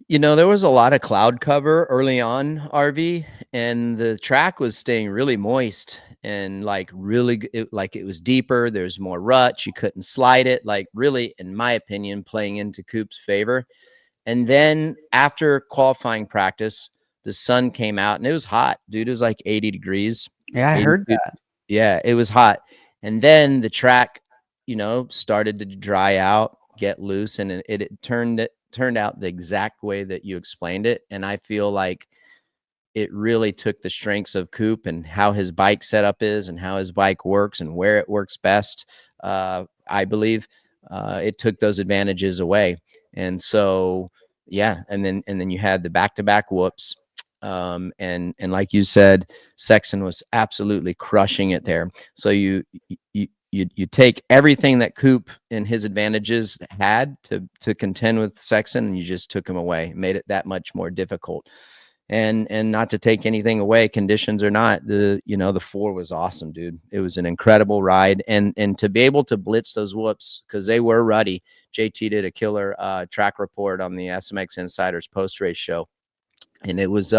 There was a lot of cloud cover early on, RV, and the track was staying really moist and like like it was deeper. There's more ruts. You couldn't slide it. Like really, in my opinion, playing into Coop's favor. And then after qualifying practice, the sun came out and it was hot, dude. It was like 80 degrees. Yeah, I heard 82. that. Yeah, it was hot. And then the track, started to dry out, get loose, and it turned out the exact way that you explained it. And I feel like it really took the strengths of Coop and how his bike setup is and how his bike works and where it works best. I believe it took those advantages away. And so, yeah. And then you had the back-to-back whoops. And like you said, Sexton was absolutely crushing it there. So you take everything that Coop and his advantages had to contend with Sexton, and you just took him away, made it that much more difficult. And not to take anything away, conditions or not, the 4 was awesome, dude. It was an incredible ride, and to be able to blitz those whoops because they were ruddy. JT did a killer track report on the SMX Insiders post race show, and it was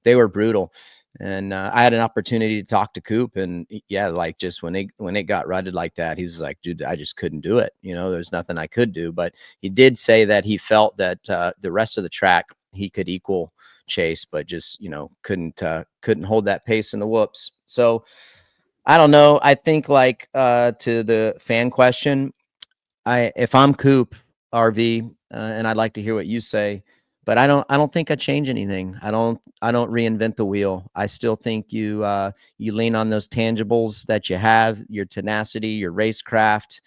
they were brutal. And I had an opportunity to talk to Coop, and yeah, like just when it got rutted like that, he's like, dude, I just couldn't do it. There's nothing I could do. But he did say that he felt that the rest of the track he could equal Chase, but just couldn't hold that pace in the whoops. So I don't know. I think like to the fan question, if I'm Coop, RV, and I'd like to hear what you say, but I don't think I change anything. I don't reinvent the wheel. I still think you lean on those tangibles that you have, your tenacity, your racecraft,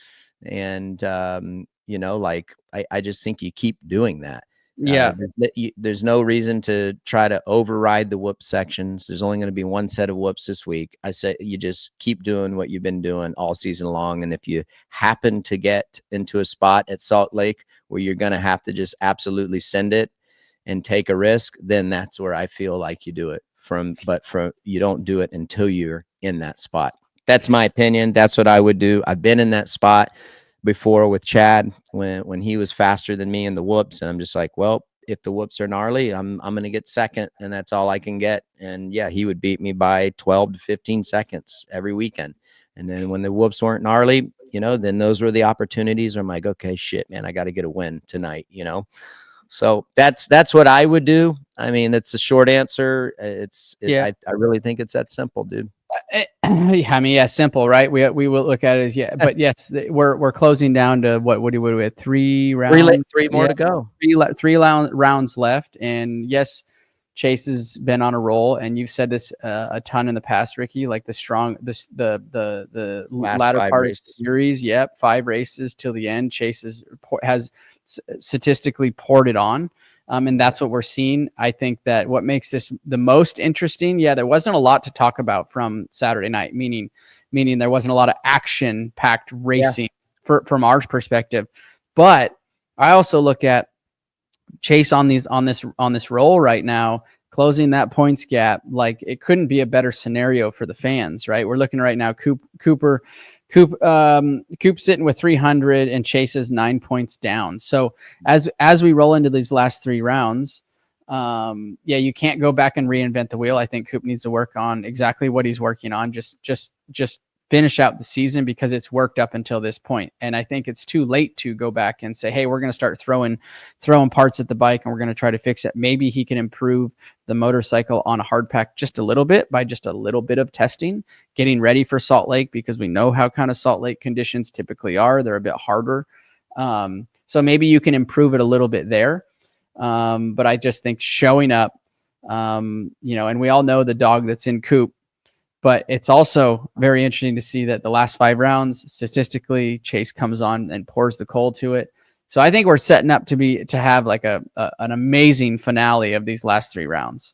and like I just think you keep doing that. Yeah. There's no reason to try to override the whoop sections. There's only going to be one set of whoops this week. I say you just keep doing what you've been doing all season long. And if you happen to get into a spot at Salt Lake where you're going to have to just absolutely send it and take a risk, then that's where I feel like you do it but you don't do it until you're in that spot. That's my opinion. That's what I would do. I've been in that spot before with Chad when he was faster than me in the whoops, and I'm just like, well, if the whoops are gnarly, I'm going to get second, and that's all I can get. And yeah, he would beat me by 12 to 15 seconds every weekend. And then when the whoops weren't gnarly, then those were the opportunities where I'm like, okay, shit, man, I got to get a win tonight, So that's what I would do. I mean, it's a short answer. I really think it's that simple, dude. I mean, yeah, simple, right? We will look at it as but yes, we're closing down to what do we have? 3 rounds, three more to go. Three rounds left, and yes, Chase has been on a roll, and you've said this a ton in the past, Ricky. Like the latter part of the series, 5 races till the end. Chase has statistically poured it on. And that's what we're seeing. I think that what makes this the most interesting, there wasn't a lot to talk about from Saturday night, meaning there wasn't a lot of action-packed racing from our perspective. But I also look at Chase on this roll right now, closing that points gap. Like, it couldn't be a better scenario for the fans, right? We're looking right now, Coop's sitting with 300 and Chase is 9 points down. So as we roll into these last 3 rounds, you can't go back and reinvent the wheel. I think Coop needs to work on exactly what he's working on. Just finish out the season because it's worked up until this point. And I think it's too late to go back and say, hey, we're going to start throwing parts at the bike and we're going to try to fix it. Maybe he can improve the motorcycle on a hard pack just a little bit by just a little bit of testing, getting ready for Salt Lake, because we know how kind of Salt Lake conditions typically are. They're a bit harder. So maybe you can improve it a little bit there. But I just think showing up, and we all know the dog that's in Coop, but it's also very interesting to see that the last 5 rounds, statistically, Chase comes on and pours the coal to it. So I think we're setting up to have like an amazing finale of these last 3 rounds.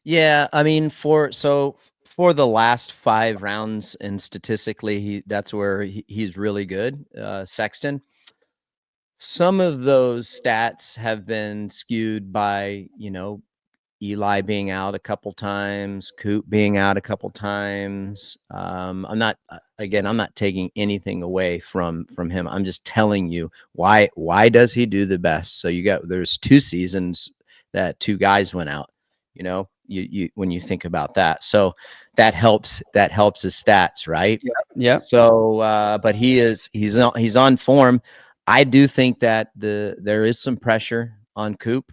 Yeah, I mean, for the last 5 rounds, and statistically, that's where he's really good, Sexton. Some of those stats have been skewed by, Eli being out a couple times, Coop being out a couple times. I'm not taking anything away from him. I'm just telling you why does he do the best? So there's 2 seasons that 2 guys went out. You know, you when you think about that, so that helps his stats, right? Yeah. So, but he's on form. I do think that there is some pressure on Coop.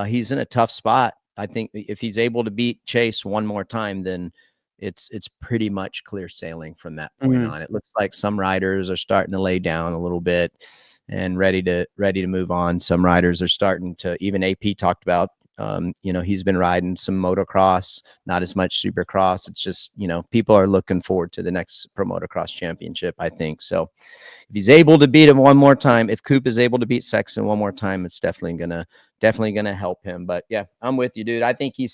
He's in a tough spot. I think if he's able to beat Chase one more time, then it's pretty much clear sailing from that point on. It looks like some riders are starting to lay down a little bit and ready to move on. Some riders are starting to, even AP talked about, you know, he's been riding some motocross, not as much supercross. It's just, you know, people are looking forward to the next Pro Motocross Championship, I think. So if he's able to beat him one more time, if Coop is able to beat Sexton one more time, it's definitely gonna help him. But yeah, I'm with you, dude. I think he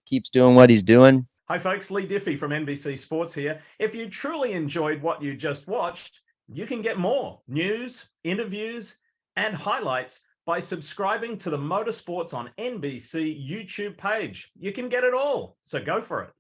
keeps doing what he's doing. Hi folks, Lee Diffie from NBC Sports here. If you truly enjoyed what you just watched, you can get more news, interviews, and highlights by subscribing to the Motorsports on NBC YouTube page. You can get it all, so go for it.